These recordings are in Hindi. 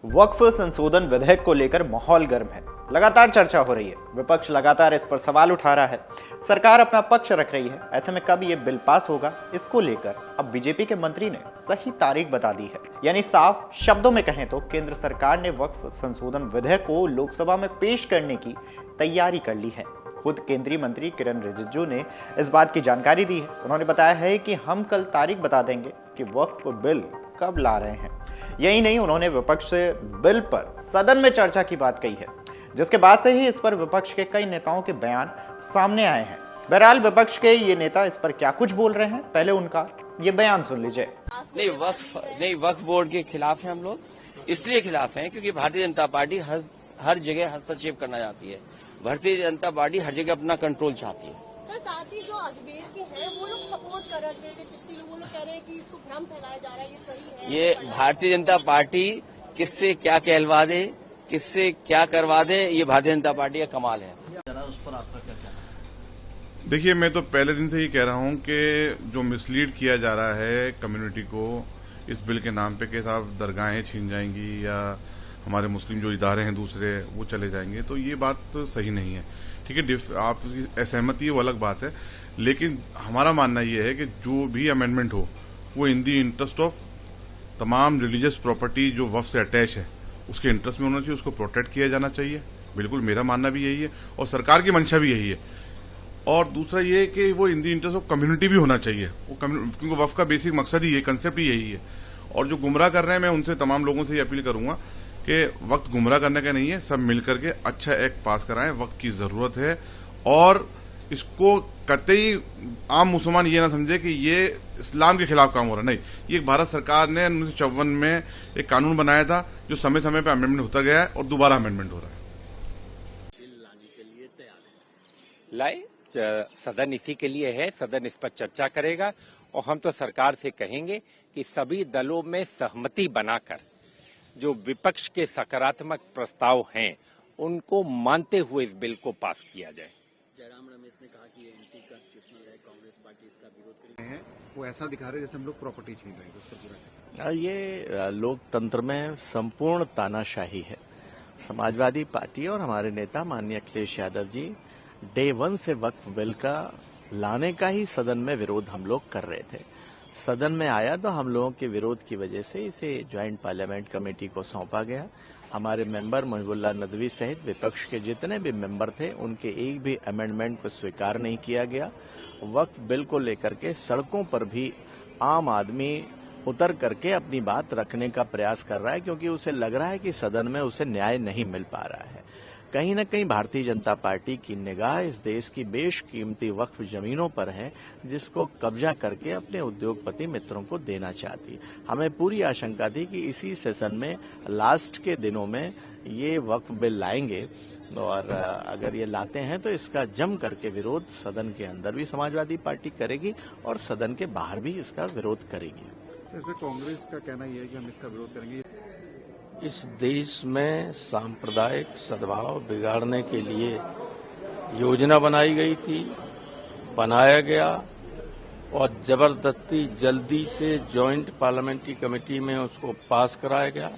वक्फ संशोधन विधेयक को लेकर माहौल गर्म है। लगातार चर्चा हो रही है, विपक्ष लगातार इस पर सवाल उठा रहा है, सरकार अपना पक्ष रख रही है। ऐसे में कब ये बिल पास होगा, इसको लेकर अब बीजेपी के मंत्री ने सही तारीख बता दी है। यानी साफ शब्दों में कहें तो केंद्र सरकार ने वक्फ संशोधन विधेयक को लोकसभा में पेश करने की तैयारी कर ली है। खुद केंद्रीय मंत्री किरण रिजिजू ने इस बात की जानकारी दी है। उन्होंने बताया है कि हम कल तारीख बता देंगे कि वक्फ बिल कब ला रहे हैं। यही नहीं, उन्होंने विपक्ष से बिल पर सदन में चर्चा की बात कही है, जिसके बाद से ही इस पर विपक्ष के कई नेताओं के बयान सामने आए हैं। बहरहाल विपक्ष के ये नेता इस पर क्या कुछ बोल रहे हैं, पहले उनका ये बयान सुन लीजिए। नहीं, वक्फ बोर्ड के खिलाफ हैं हम लोग। इसलिए खिलाफ हैं क्योंकि भारतीय जनता पार्टी हर जगह हस्तक्षेप करना चाहती है। भारतीय जनता पार्टी हर जगह अपना कंट्रोल चाहती है। सर, साथ ही जो अजमेर के हैं वो लोग सपोर्ट कर रहे थे, चिश्ती लोग, वो लोग कह रहे हैं कि इसको भ्रम फैलाया जा रहा है, ये सही है। ये भारतीय जनता पार्टी किससे क्या कहलवा दे, किससे क्या करवा दे, ये भारतीय जनता पार्टी का कमाल है। उस पर आपका क्या कहना है? देखिए, मैं तो पहले दिन से ही कह रहा हूं कि जो मिसलीड किया जा रहा है कम्युनिटी को इस बिल के नाम पे कि साहब दरगाहें छीन जाएंगी या हमारे मुस्लिम जो इदारे हैं दूसरे वो चले जाएंगे, तो ये बात तो सही नहीं है। ठीक है, आपकी असहमति वो अलग बात है, लेकिन हमारा मानना ये है कि जो भी अमेंडमेंट हो वो इन दी इंटरेस्ट ऑफ तमाम रिलीजियस प्रॉपर्टी जो वक्फ से अटैच है उसके इंटरेस्ट में होना चाहिए, उसको प्रोटेक्ट किया जाना चाहिए। बिल्कुल मेरा मानना भी यही है और सरकार की मंशा भी यही है। और दूसरा ये है कि वो इन दी इंटरेस्ट ऑफ कम्युनिटी भी होना चाहिए, क्योंकि वक्फ का बेसिक मकसद ही है, कंसेप्ट ही यही है। और जो गुमराह कर रहे हैं, मैं उनसे तमाम लोगों से ये अपील करूंगा कि वक्त गुमराह करने का नहीं है, सब मिलकर के अच्छा एक्ट पास कराएं। वक्त की जरूरत है और इसको कतई आम मुसलमान ये ना समझे कि ये इस्लाम के खिलाफ काम हो रहा है। नहीं, ये भारत सरकार ने 1954 में एक कानून बनाया था जो समय समय पर अमेंडमेंट होता गया है और दोबारा अमेंडमेंट हो रहा है। बिल लाने के लिए तैयार है। लाए, सदन इसी के लिए है, सदन इस पर चर्चा करेगा और हम तो सरकार से कहेंगे कि सभी दलों में सहमति बनाकर जो विपक्ष के सकारात्मक प्रस्ताव हैं उनको मानते हुए इस बिल को पास किया जाए। जयराम रमेश ने कहा कि ये एंटी कॉन्स्टिट्यूशनल है, कांग्रेस पार्टी इसका विरोध कर रही है। वो ऐसा दिखा रहे जैसे हम लोग प्रॉपर्टी छीन रहे हैं, उसका पूरा ये लोकतंत्र में संपूर्ण तानाशाही है। समाजवादी पार्टी और हमारे नेता माननीय अखिलेश यादव जी डे 1 से वक्फ बिल का लाने का ही सदन में विरोध हम लोग कर रहे थे। सदन में आया तो हम लोगों के विरोध की वजह से इसे ज्वाइंट पार्लियामेंट कमेटी को सौंपा गया। हमारे मेंबर मुहिबुल्लाह नदवी सहित विपक्ष के जितने भी मेंबर थे उनके एक भी अमेंडमेंट को स्वीकार नहीं किया गया। वक्फ बिल को लेकर के सड़कों पर भी आम आदमी उतर करके अपनी बात रखने का प्रयास कर रहा है, क्योंकि उसे लग रहा है कि सदन में उसे न्याय नहीं मिल पा रहा है। कहीं न कहीं भारतीय जनता पार्टी की निगाह इस देश की बेशकीमती वक्फ जमीनों पर है, जिसको कब्जा करके अपने उद्योगपति मित्रों को देना चाहती। हमें पूरी आशंका थी कि इसी सेशन में लास्ट के दिनों में ये वक्फ बिल लाएंगे और अगर ये लाते हैं तो इसका जम करके विरोध सदन के अंदर भी समाजवादी पार्टी करेगी और सदन के बाहर भी इसका विरोध करेगी। इसमें कांग्रेस का कहना यह है कि हम इसका विरोध करेंगे। इस देश में सांप्रदायिक सद्भाव बिगाड़ने के लिए योजना बनाई गई थी, बनाया गया और जबरदस्ती जल्दी से ज्वाइंट पार्लियामेंट्री कमेटी में उसको पास कराया गया।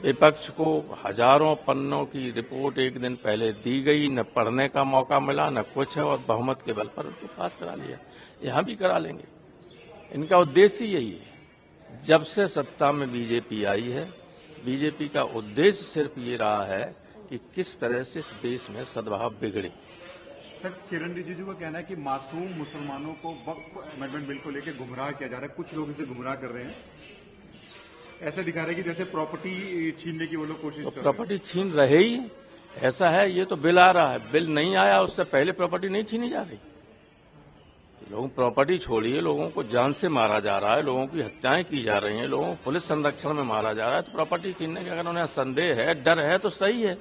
विपक्ष को हजारों पन्नों की रिपोर्ट एक दिन पहले दी गई, न पढ़ने का मौका मिला न कुछ है, और बहुमत के बल पर उसको पास करा लिया। यहां भी करा लेंगे। इनका उद्देश्य यही है। जब से सत्ता में बीजेपी आई है, बीजेपी का उद्देश्य सिर्फ ये रहा है कि किस तरह से इस देश में सद्भाव बिगड़े। सर, किरण रिजिजू का कहना है कि मासूम मुसलमानों को वक्फ अमेंडमेंट बिल को लेकर गुमराह किया जा रहा है। कुछ लोग इसे गुमराह कर रहे हैं, ऐसे दिखा रहे हैं कि जैसे प्रॉपर्टी छीनने की वो लोग कोशिश कर रहे हैं। प्रॉपर्टी छीन रहे ही ऐसा है। ये तो बिल आ रहा है, बिल नहीं आया उससे पहले प्रॉपर्टी नहीं छीनी जा रही। लोग प्रॉपर्टी छोड़िए, लोगों को जान से मारा जा रहा है, लोगों की हत्याएं की जा रही हैं, लोगों को पुलिस संरक्षण में मारा जा रहा है। तो प्रॉपर्टी छीनने का अगर उन्हें संदेह है, डर है, तो सही है।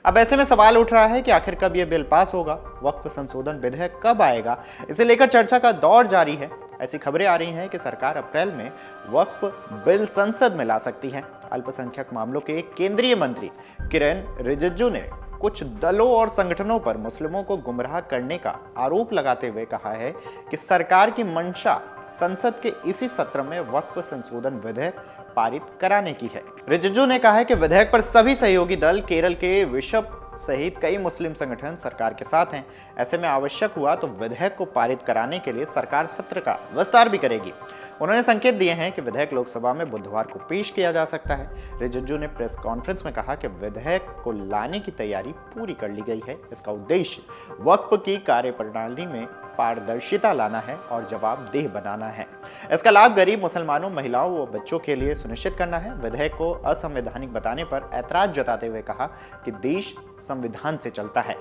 अब ऐसे में सवाल उठ रहा है कि आखिर कब यह बिल पास होगा, वक्फ संशोधन विधेयक कब आएगा। इसे लेकर चर्चा का दौर जारी है। ऐसी खबरें आ रही हैं कि सरकार अप्रैल में वक्फ बिल संसद में ला सकती है। अल्पसंख्यक मामलों के केंद्रीय मंत्री किरण रिजिजू ने कुछ दलों और संगठनों पर मुस्लिमों को गुमराह करने का आरोप लगाते हुए कहा है कि सरकार की मंशा संसद के इसी सत्र में वक्फ संशोधन विधेयक पारित कराने की है। रिजिजू ने कहा है कि विधेयक पर सभी सहयोगी दल, केरल के बिशप सहित कई मुस्लिम संगठन सरकार के साथ हैं। ऐसे में आवश्यक हुआ तो विधेयक को पारित कराने के लिए सरकार सत्र का विस्तार भी करेगी। उन्होंने संकेत दिए हैं कि विधेयक लोकसभा में बुधवार को पेश किया जा सकता है। रिजिजू ने प्रेस कॉन्फ्रेंस में कहा कि विधेयक को लाने की तैयारी पूरी कर ली गई है। इसका उद्देश्य वक्फ की कार्यप्रणाली में पारदर्शिता लाना है और जवाबदेह बनाना है। इसका लाभ गरीब मुसलमानों, महिलाओं व बच्चों के लिए सुनिश्चित करना है। विधेयक को असंवैधानिक बताने पर ऐतराज जताते हुए कहा कि देश संविधान से चलता है।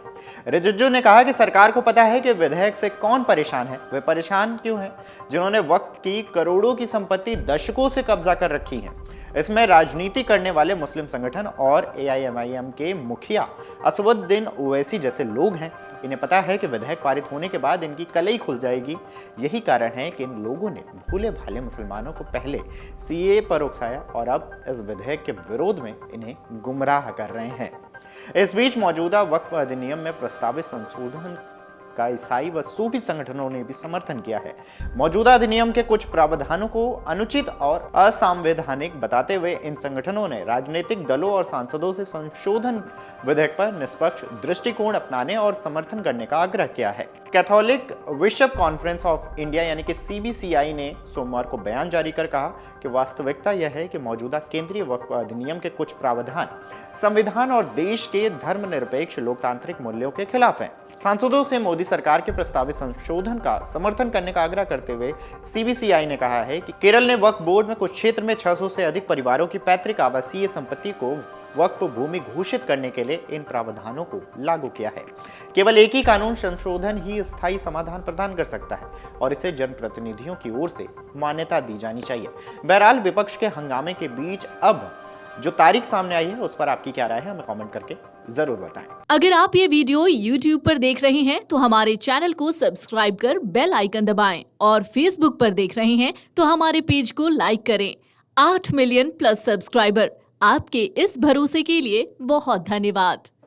रिजिजू ने कहा कि सरकार को पता है कि विधेयक से कौन परेशान है। वे परेशान क्यों हैं? जिन्होंने वक्फ की करोड़ों की संपत्ति दशकों से कब्जा कर रखी है। इसमें राजनीति करने वाले मुस्लिम संगठन और AIMIM के मुखिया असवुद्दीन ओवैसी जैसे लोग हैं। इन्हें पता है कि विधेयक पारित होने के बाद इनकी कलई खुल जाएगी। यही कारण है कि इन लोगों ने भोले भाले मुसलमानों को पहले CAA पर उकसाया और अब इस विधेयक के विरोध में इन्हें गुमराह कर रहे हैं। इस बीच मौजूदा वक्फ अधिनियम में प्रस्तावित संशोधन का ईसाई व सूफी संगठनों ने भी समर्थन किया है। मौजूदा अधिनियम के कुछ प्रावधानों को अनुचित और असंवैधानिक बताते हुए इन संगठनों ने राजनीतिक दलों और सांसदों से संशोधन विधेयक पर निष्पक्ष दृष्टिकोण अपनाने और समर्थन करने का आग्रह किया है। Catholic bishop conference of India यानी कि CBCI ने सोमवार को बयान जारी कर कहा कि वास्तविकता यह है कि मौजूदा केंद्रीय वक्फ अधिनियम के कुछ प्रावधान संविधान और देश के धर्मनिरपेक्ष लोकतांत्रिक मूल्यों के खिलाफ हैं। सांसदों से मोदी सरकार के प्रस्तावित संशोधन का समर्थन करने का आग्रह करते हुए CBCI ने कहा है कि केरल ने वक्फ बोर्ड में कुछ क्षेत्र में 600 से अधिक परिवारों की पैतृक आवासीय संपत्ति को वक्फ भूमि घोषित करने के लिए इन प्रावधानों को लागू किया है। केवल एक ही कानून संशोधन ही स्थायी समाधान प्रदान कर सकता है और इसे जनप्रतिनिधियों की ओर से मान्यता दी जानी चाहिए। बहरहाल विपक्ष के हंगामे के बीच अब जो तारीख सामने आई है उस पर आपकी क्या राय है, हमें कमेंट करके जरूर बताएं। अगर आप ये वीडियो YouTube पर देख रहे हैं तो हमारे चैनल को सब्सक्राइब कर बेल आइकन दबाएं और Facebook पर देख रहे हैं तो हमारे पेज को लाइक करें। 8 मिलियन प्लस सब्सक्राइबर, आपके इस भरोसे के लिए बहुत धन्यवाद।